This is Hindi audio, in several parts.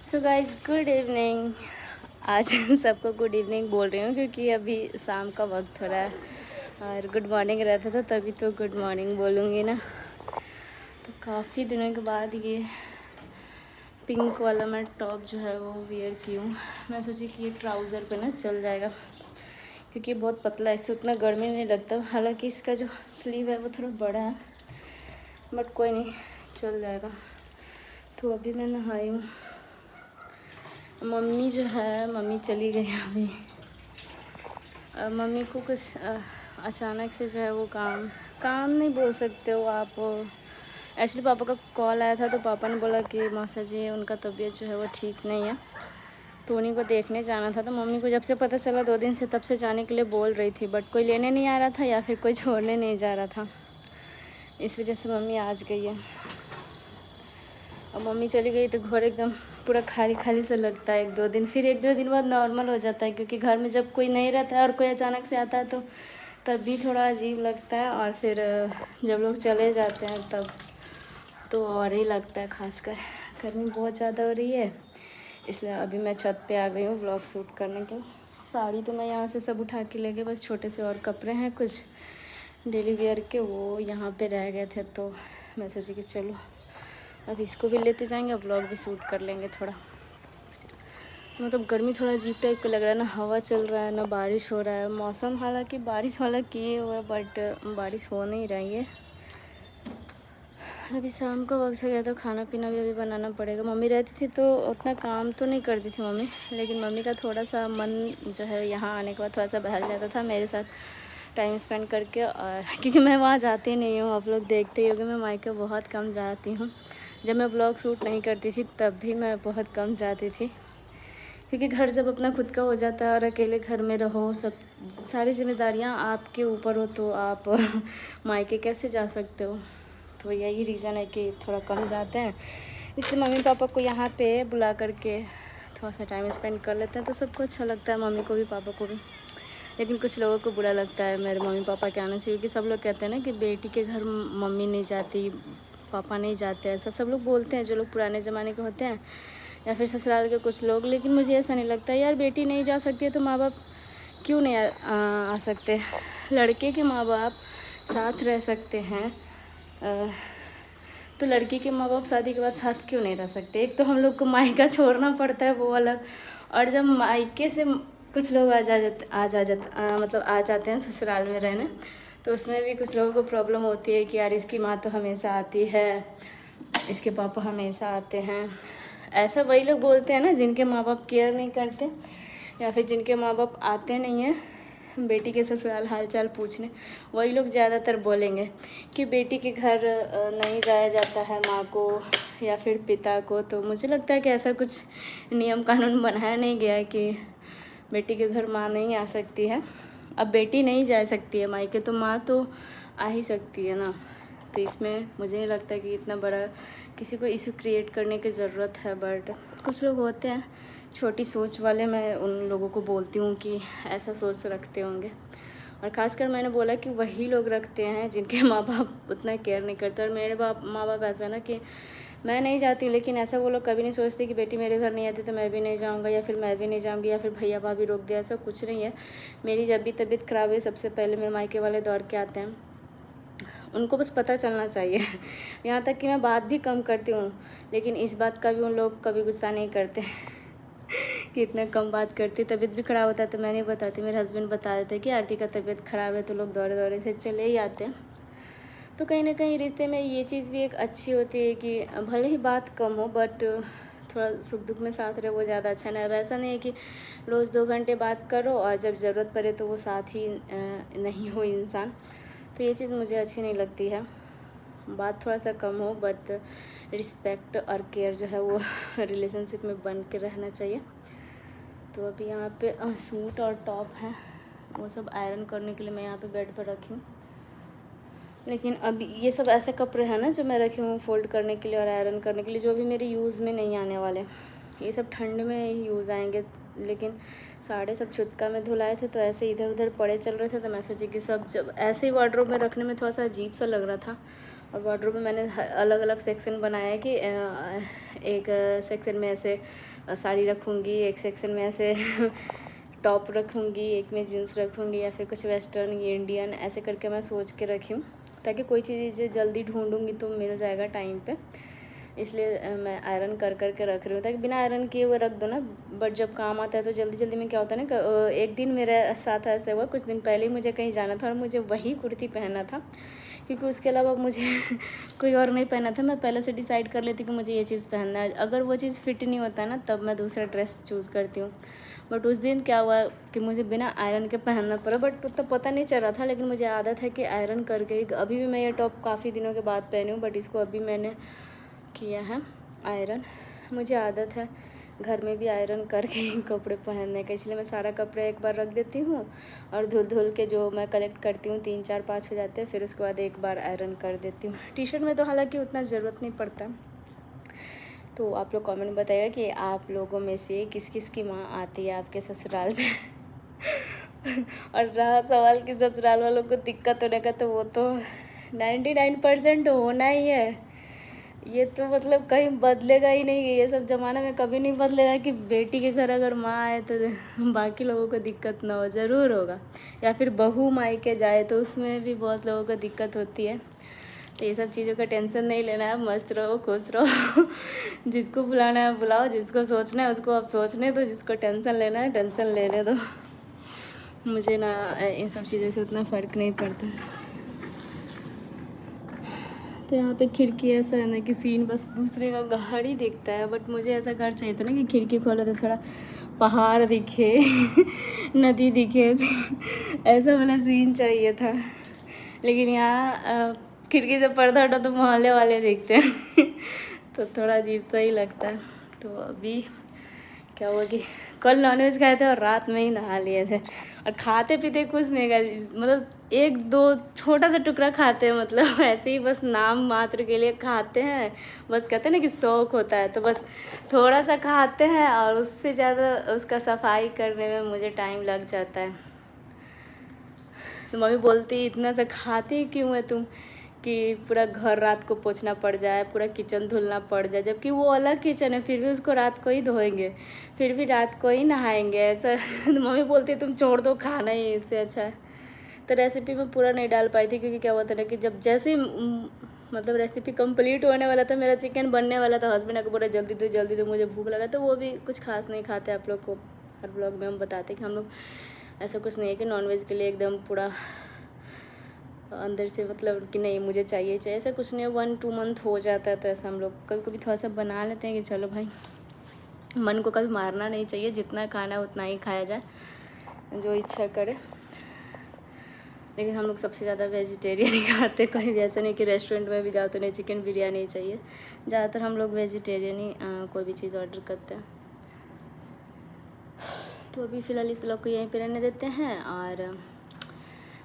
So guys good evening. आज सबको गुड इवनिंग बोल रही हूँ क्योंकि अभी शाम का वक्त हो रहा है और गुड मॉर्निंग रहता था तभी तो गुड मॉर्निंग बोलूँगी ना। तो काफ़ी दिनों के बाद ये पिंक वाला मैं टॉप जो है वो वेयर की हूँ। मैं सोची कि ये ट्राउज़र पे ना चल जाएगा क्योंकि बहुत पतला है, इससे उतना गर्मी नहीं लगता। हालांकि इसका जो स्लीव है वो थोड़ा बड़ा है बट कोई नहीं, चल जाएगा। तो अभी मैं नहाई हूँ। मम्मी जो है मम्मी चली गई अभी। मम्मी को कुछ अचानक से जो है वो काम नहीं बोल सकते हो आप। एक्चुअली पापा का कॉल आया था तो पापा ने बोला कि मौसा जी उनका तबीयत जो है वो ठीक नहीं है तो उन्हीं को देखने जाना था। तो मम्मी को जब से पता चला 2 दिन से तब से जाने के लिए बोल रही थी बट कोई लेने नहीं आ रहा था या फिर कोई छोड़ने नहीं जा रहा था, इस वजह से मम्मी आज गई है। अब मम्मी चली गई तो घर एकदम पूरा खाली खाली सा लगता है 1-2 दिन। फिर 1-2 दिन बाद नॉर्मल हो जाता है क्योंकि घर में जब कोई नहीं रहता है और कोई अचानक से आता है तो तब भी थोड़ा अजीब लगता है। और फिर जब लोग चले जाते हैं तब तो और ही लगता है। खासकर गर्मी बहुत ज़्यादा हो रही है इसलिए अभी मैं छत पे आ गई हूँ व्लॉग शूट करने के। साड़ी तो मैं यहाँ से सब उठा के ले गई, बस छोटे से और कपड़े हैं कुछ डेली वेयर के, वो यहाँ पे रह गए थे तो मैं सोची कि चलो अब इसको भी लेते जाएंगे, व्लॉग भी शूट कर लेंगे थोड़ा। तो मतलब गर्मी थोड़ा अजीब टाइप का लग रहा है, ना हवा चल रहा है ना बारिश हो रहा है। मौसम हालांकि बारिश वाला किए हुआ है बट बारिश हो नहीं रही है। अभी शाम का वक्त हो गया तो खाना पीना भी अभी बनाना पड़ेगा। मम्मी रहती थी तो उतना काम तो नहीं करती थी मम्मी, लेकिन मम्मी का थोड़ा सा मन जो है यहाँ आने के बाद थोड़ा सा बहल जाता था मेरे साथ टाइम स्पेंड करके। और क्योंकि मैं वहाँ जाती नहीं हूँ, आप लोग देखते ही होंगे मैं मायके बहुत कम जाती हूँ। जब मैं ब्लॉग शूट नहीं करती थी तब भी मैं बहुत कम जाती थी क्योंकि घर जब अपना खुद का हो जाता है और अकेले घर में रहो, सब सारी जिम्मेदारियाँ आपके ऊपर हो तो आप मायके कैसे जा सकते हो। तो यही रीज़न है कि थोड़ा कम जाते हैं, इसलिए मम्मी पापा को यहाँ पे बुला करके थोड़ा सा टाइम स्पेंड कर लेते हैं तो सबको अच्छा लगता है, मम्मी को भी पापा को भी। लेकिन कुछ लोगों को बुरा लगता है मेरे मम्मी पापा के आने से क्योंकि सब लोग कहते हैं ना कि बेटी के घर मम्मी नहीं जाती पापा नहीं जाते, ऐसा सब लोग बोलते हैं जो लोग पुराने ज़माने के होते हैं या फिर ससुराल के कुछ लोग। लेकिन मुझे ऐसा नहीं लगता यार, बेटी नहीं जा सकती है तो माँ बाप क्यों नहीं आ सकते। लड़के के माँ बाप साथ रह सकते हैं तो लड़की के माँ बाप शादी के बाद साथ क्यों नहीं रह सकते। एक तो हम लोग को मायका छोड़ना पड़ता है वो अलग, और जब मायके से कुछ लोग मतलब आ जाते हैं ससुराल में रहने तो उसमें भी कुछ लोगों को प्रॉब्लम होती है कि यार इसकी माँ तो हमेशा आती है, इसके पापा हमेशा आते हैं। ऐसा वही लोग बोलते हैं ना जिनके माँ बाप केयर नहीं करते या फिर जिनके माँ बाप आते नहीं हैं बेटी के ससुराल हालचाल पूछने, वही लोग ज़्यादातर बोलेंगे कि बेटी के घर नहीं जाया जाता है माँ को या फिर पिता को। तो मुझे लगता है कि ऐसा कुछ नियम कानून बनाया नहीं गया है कि बेटी के घर माँ नहीं आ सकती है। अब बेटी नहीं जा सकती है मायके तो माँ तो आ ही सकती है ना। तो इसमें मुझे नहीं लगता कि इतना बड़ा किसी को इशू क्रिएट करने की ज़रूरत है। बट कुछ लोग होते हैं छोटी सोच वाले, मैं उन लोगों को बोलती हूँ कि ऐसा सोच रखते होंगे। और ख़ासकर मैंने बोला कि वही लोग रखते हैं जिनके माँ बाप उतना केयर नहीं करते। और मेरे माँ बाप ऐसा ना कि मैं नहीं जाती हूँ लेकिन ऐसा वो लोग कभी नहीं सोचते कि बेटी मेरे घर नहीं आती तो मैं भी नहीं जाऊँगा या फिर मैं भी नहीं जाऊँगी या फिर भैया भाभी रोक दिया, ऐसा कुछ नहीं है। मेरी जब भी तबीयत ख़राब हुई सबसे पहले मेरे मायके वाले दौड़ के आते हैं, उनको बस पता चलना चाहिए। यहाँ तक कि मैं बात भी कम करती हूँ लेकिन इस बात का भी उन लोग कभी गुस्सा नहीं करते कि इतना कम बात करती। तबीयत भी ख़राब होता है तो मैं नहीं बताती, मेरे हस्बैंड बता देते कि आरती का तबीयत ख़राब है तो लोग दौड़े दौड़े से चले ही आते हैं। तो कहीं ना कहीं रिश्ते में ये चीज़ भी एक अच्छी होती है कि भले ही बात कम हो बट थोड़ा सुख दुख में साथ रहे, वो ज़्यादा अच्छा नहीं। अब ऐसा नहीं है कि रोज़ 2 घंटे बात करो और जब ज़रूरत पड़े तो वो साथ ही नहीं हो इंसान। तो ये चीज़ मुझे अच्छी नहीं लगती है। बात थोड़ा सा कम हो बट रिस्पेक्ट और केयर जो है वो रिलेशनशिप में बन के रहना चाहिए। तो अभी यहाँ पे सूट और टॉप है वो सब आयरन करने के लिए मैं यहाँ पे बेड पर रखी हूँ। लेकिन अभी ये सब ऐसे कपड़े हैं ना जो मैं रखी हूँ फोल्ड करने के लिए और आयरन करने के लिए, जो भी मेरे यूज़ में नहीं आने वाले, ये सब ठंड में ही यूज़ आएंगे। लेकिन साड़े सब छुटका में धुलाए थे तो ऐसे इधर उधर पड़े चल रहे थे तो मैं सोची कि सब जब ऐसे ही वार्डरोब में रखने में थोड़ा सा अजीब सा लग रहा था और वार्डरोब में मैंने अलग अलग सेक्शन बनाया है कि एक सेक्शन में ऐसे साड़ी रखूँगी, एक सेक्शन में ऐसे टॉप रखूँगी, एक में जीन्स रखूँगी या फिर कुछ वेस्टर्न इंडियन, ऐसे करके मैं सोच के रखी हूँ ताकि कोई चीज़ जल्दी ढूंढूंगी तो मिल जाएगा टाइम पे। इसलिए मैं आयरन कर के रख रही हूँ ताकि बिना आयरन किए हुए रख दो ना, बट जब काम आता है तो जल्दी जल्दी में क्या होता है ना। एक दिन मेरे साथ ऐसे हुआ, कुछ दिन पहले ही मुझे कहीं जाना था और मुझे वही कुर्ती पहनना था क्योंकि उसके अलावा मुझे कोई और नहीं पहना था। मैं पहले से डिसाइड कर लेती कि मुझे ये चीज़ पहनना है, अगर वो चीज़ फिट नहीं होता है ना तब मैं दूसरा ड्रेस चूज़ करती हूँ। बट उस दिन क्या हुआ कि मुझे बिना आयरन के पहनना पड़ा, बट तो पता नहीं चल रहा था, लेकिन मुझे आदत है कि आयरन करके अभी भी मैं ये टॉप काफ़ी दिनों के बाद पहनी हूँ, बट इसको अभी मैंने किया है आयरन। मुझे आदत है घर में भी आयरन करके ही कपड़े पहनने का, इसलिए मैं सारा कपड़े एक बार रख देती हूँ और धुल के जो मैं कलेक्ट करती हूँ 3 4 5 हो जाते हैं, फिर उसके बाद एक बार आयरन कर देती हूँ। टी शर्ट में तो हालांकि उतना ज़रूरत नहीं पड़ता। तो आप लोग कमेंट बताइएगा कि आप लोगों में से किस किस की माँ आती है आपके ससुराल में। और रहा सवाल कि ससुराल वालों को दिक्कत होने का, तो वो तो 99% होना ही है। ये तो मतलब कहीं बदलेगा ही नहीं, ये सब ज़माना में कभी नहीं बदलेगा कि बेटी के घर अगर माँ आए तो बाकी लोगों को दिक्कत ना हो, ज़रूर होगा। या फिर बहू मायके जाए तो उसमें भी बहुत लोगों को दिक्कत होती है। तो ये सब चीज़ों का टेंशन नहीं लेना है, मस्त रहो, खुश रहो। जिसको बुलाना है बुलाओ, जिसको सोचना है उसको आप सोचने दो, जिसको टेंशन लेना है टेंशन लेने दो। मुझे ना इन सब चीज़ों से उतना फ़र्क नहीं पड़ता। तो यहाँ पे खिड़की ऐसा है ना कि सीन बस दूसरे का घर ही दिखता है, बट मुझे ऐसा घर चाहिए था ना कि खिड़की खोलो तो थोड़ा पहाड़ दिखे, नदी दिखे, ऐसा वाला सीन चाहिए था। लेकिन यहाँ खिड़की से पर्दा हटा तो मोहल्ले वाले दिखते हैं। तो थोड़ा अजीब सा ही लगता है। तो अभी क्या हुआ कि कल नॉनवेज खाए थे और रात में ही नहा लिए थे, और खाते पीते कुछ नहीं खाए, मतलब एक दो छोटा सा टुकड़ा खाते हैं, मतलब ऐसे ही बस नाम मात्र के लिए खाते हैं। बस कहते हैं ना कि शौक होता है, तो बस थोड़ा सा खाते हैं और उससे ज़्यादा उसका सफाई करने में मुझे टाइम लग जाता है। तो मम्मी बोलती इतना सा खाती क्यों है तुम कि पूरा घर रात को पोछना पड़ जाए, पूरा किचन धुलना पड़ जाए, जबकि वो अलग किचन है फिर भी उसको रात को ही धोएंगे, फिर भी रात को ही नहाएंगे ऐसा। तो मम्मी बोलती तुम छोड़ दो खाना ही, इससे अच्छा है। तो रेसिपी में पूरा नहीं डाल पाई थी क्योंकि क्या हुआ था ना कि जब जैसे मतलब रेसिपी कंप्लीट होने वाला था, मेरा चिकन बनने वाला था, हस्बैंड को बोला जल्दी दो मुझे भूख लगा। तो वो भी कुछ खास नहीं खाते, आप लोग को हर ब्लॉग में हम बताते कि हम लोग ऐसा कुछ नहीं है कि नॉनवेज के लिए एकदम पूरा अंदर से मतलब कि नहीं मुझे चाहिए ऐसा कुछ नहीं है। 1-2 मंथ हो जाता है तो ऐसा हम लोग कभी कभी थोड़ा सा बना लेते हैं कि चलो भाई, मन को कभी मारना नहीं चाहिए, जितना खाना है उतना ही खाया जाए, जो इच्छा करे। लेकिन हम लोग सबसे ज़्यादा वेजिटेरियन ही खाते हैं, कहीं भी ऐसा नहीं कि रेस्टोरेंट में भी जाओ तो नहीं चिकन बिरयानी चाहिए, ज़्यादातर हम लोग वेजिटेरियन ही कोई भी चीज़ ऑर्डर करते हैं। तो अभी फ़िलहाल इस ब्लॉग को यहीं पे रहने देते हैं। और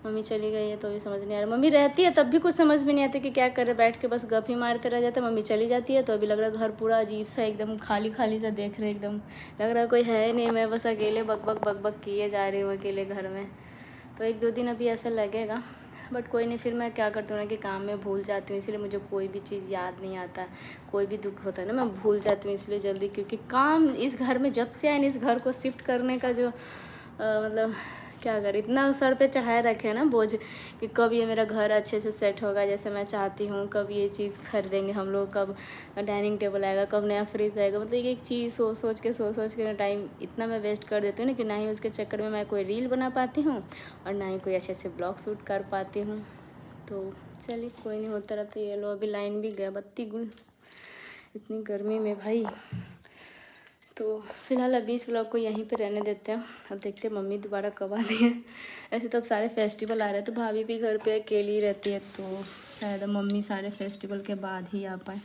मम्मी चली गई है तो अभी समझ नहीं आ रहा, मम्मी रहती है तब भी कुछ समझ में नहीं आती कि क्या करे, बैठ के बस गप ही मारते रह जाते। मम्मी चली जाती है तो अभी लग रहा है घर पूरा अजीब सा एकदम खाली खाली सा देख रहे, एकदम लग रहा है कोई है नहीं, मैं बस अकेले बक बक किए जा रही हूँ अकेले घर में। तो 1-2 दिन अभी ऐसा लगेगा, बट कोई नहीं। फिर मैं क्या करती हूँ ना कि काम में भूल जाती हूँ, इसलिए मुझे कोई भी चीज़ याद नहीं आता, कोई भी दुख होता है ना मैं भूल जाती हूँ इसलिए जल्दी, क्योंकि काम इस घर में जब से आए इस घर को शिफ्ट करने का जो मतलब क्या करें, इतना सर पे चढ़ाए रखे हैं ना बोझ कि कब ये मेरा घर अच्छे से सेट होगा जैसे मैं चाहती हूँ, कब ये चीज़ खरीदेंगे हम लोग, कब डाइनिंग टेबल आएगा, कब नया फ्रिज आएगा। मतलब एक चीज़ सोच के ना टाइम इतना मैं वेस्ट कर देती हूँ ना कि ना ही उसके चक्कर में मैं कोई रील बना पाती हूँ और ना ही कोई अच्छे से ब्लॉग शूट कर पाती हूँ। तो चलिए कोई नहीं, होता रहता है। ये लो अभी लाइन भी गया, बत्ती गुल इतनी गर्मी में भाई। तो फिलहाल अभी इस व्लॉग को यहीं पे रहने देते हैं, अब देखते हैं मम्मी दोबारा कब आती है। ऐसे तो अब सारे फेस्टिवल आ रहे हैं, तो भाभी भी घर पे अकेली रहती है, तो शायद मम्मी सारे फेस्टिवल के बाद ही आ पाए।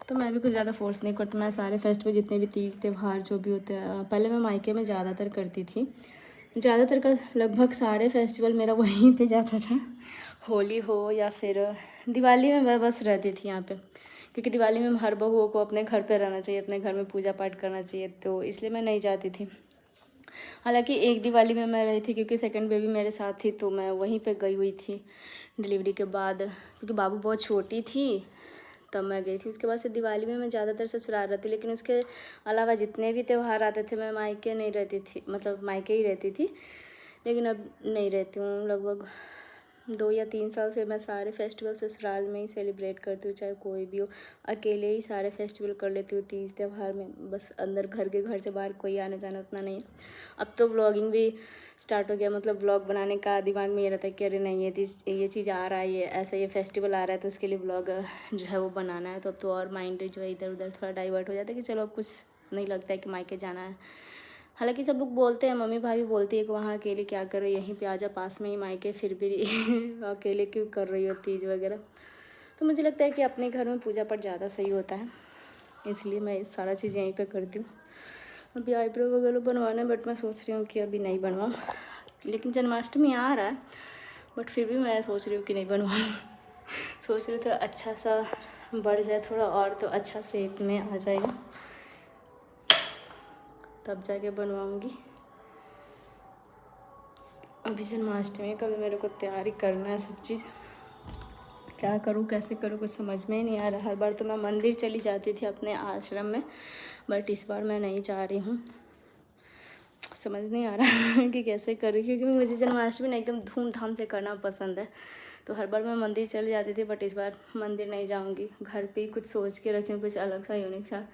तो मैं भी कुछ ज़्यादा फोर्स नहीं करती, मैं सारे फेस्टिवल जितने भी तीज त्यौहार जो भी होते हैं, पहले मैं मायके में ज़्यादातर करती थी, ज़्यादातर का लगभग सारे फेस्टिवल मेरा वहीं पे जाता था। होली हो या फिर दिवाली में मैं बस रहती थी यहाँ पे, क्योंकि दिवाली में हर बहुओं को अपने घर पे रहना चाहिए, अपने घर में पूजा पाठ करना चाहिए, तो इसलिए मैं नहीं जाती थी। हालांकि एक दिवाली में मैं रही थी क्योंकि सेकंड बेबी मेरे साथ थी, तो मैं वहीं पे गई हुई थी डिलीवरी के बाद, क्योंकि बाबू बहुत छोटी थी तब मैं गई थी। उसके बाद से दिवाली में मैं ज़्यादातर ससुराल रहती, लेकिन उसके अलावा जितने भी त्यौहार आते थे मैं मायके नहीं रहती थी, मतलब मायके ही रहती थी। लेकिन अब नहीं रहती हूँ, लगभग 2 या 3 साल से मैं सारे फेस्टिवल ससुराल में ही सेलिब्रेट करती हूँ, चाहे कोई भी हो। अकेले ही सारे फेस्टिवल कर लेती हूँ, तीज त्यौहार में बस अंदर घर के, घर से बाहर कोई आने जाना उतना नहीं है। अब तो व्लॉगिंग भी स्टार्ट हो गया, मतलब व्लॉग बनाने का दिमाग में ये रहता है कि अरे नहीं ये चीज़ आ रहा है, ये ऐसा ये फेस्टिवल आ रहा है तो उसके लिए व्लॉग जो है वो बनाना है। तो अब तो और माइंड जो है इधर उधर थोड़ा डाइवर्ट हो जाता है कि चलो अब कुछ नहीं लगता है कि मायके जाना है। हालांकि सब लोग बोलते हैं, मम्मी भाभी बोलती है कि वहाँ अकेले क्या कर रही है, यहीं पे आजा, पास में ही मायके, फिर भी अकेले क्यों कर रही हो तीज वगैरह। तो मुझे लगता है कि अपने घर में पूजा पाठ ज़्यादा सही होता है, इसलिए मैं सारा चीज़ यहीं पे करती हूँ। अभी आईब्रो वगैरह बनवाना है, बट मैं सोच रही हूँ कि अभी नहीं बनवाऊँ, लेकिन जन्माष्टमी आ रहा है, बट फिर भी मैं सोच रही हूँ कि नहीं बनवाऊँ। सोच रही हूँ थोड़ा अच्छा सा बढ़ जाए थोड़ा और, तो अच्छा शेप में आ जाएगा, तब जाके बनवाऊँगी। अभी जन्माष्टमी का भी मेरे को तैयारी करना है सब चीज़, क्या करूँ कैसे करूँ कुछ समझ में ही नहीं आ रहा। हर बार तो मैं मंदिर चली जाती थी अपने आश्रम में, बट इस बार मैं नहीं जा रही हूँ, समझ नहीं आ रहा कि कैसे करूँ, क्योंकि मुझे जन्माष्टमी ना एकदम धूमधाम से करना पसंद है। तो हर बार मैं मंदिर चली जाती थी, बट इस बार मंदिर नहीं जाऊँगी, घर पे ही कुछ सोच के रखी हूँ, कुछ अलग सा यूनिक सा,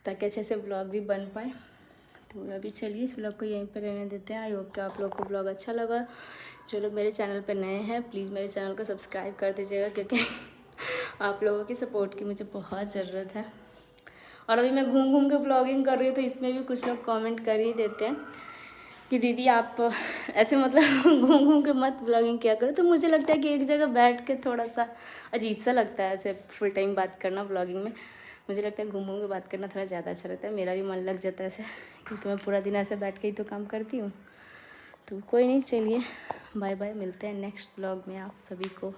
ताकि अच्छे से ब्लॉग भी बन पाए। तो अभी चलिए इस ब्लॉग को यहीं पर रहने देते हैं। आई होप कि आप लोग को ब्लॉग अच्छा लगा। जो लोग मेरे चैनल पर नए हैं प्लीज़ मेरे चैनल को सब्सक्राइब कर दीजिएगा, क्योंकि आप लोगों की सपोर्ट की मुझे बहुत ज़रूरत है। और अभी मैं घूम घूम के ब्लॉगिंग कर रही हूँ, तो इसमें भी कुछ लोग कमेंट कर ही देते हैं कि दीदी आप ऐसे मतलब घूम घूम के मत ब्लॉगिंग किया करो। तो मुझे लगता है कि एक जगह बैठ के थोड़ा सा अजीब सा लगता है ऐसे फुल टाइम बात करना ब्लॉगिंग में। मुझे लगता है घूम घूम के बात करना थोड़ा ज़्यादा अच्छा रहता है, मेरा भी मन लग जाता है ऐसे, क्योंकि मैं पूरा दिन ऐसे बैठ के ही तो काम करती हूँ। तो कोई नहीं, चलिए बाय बाय, मिलते हैं नेक्स्ट ब्लॉग में आप सभी को।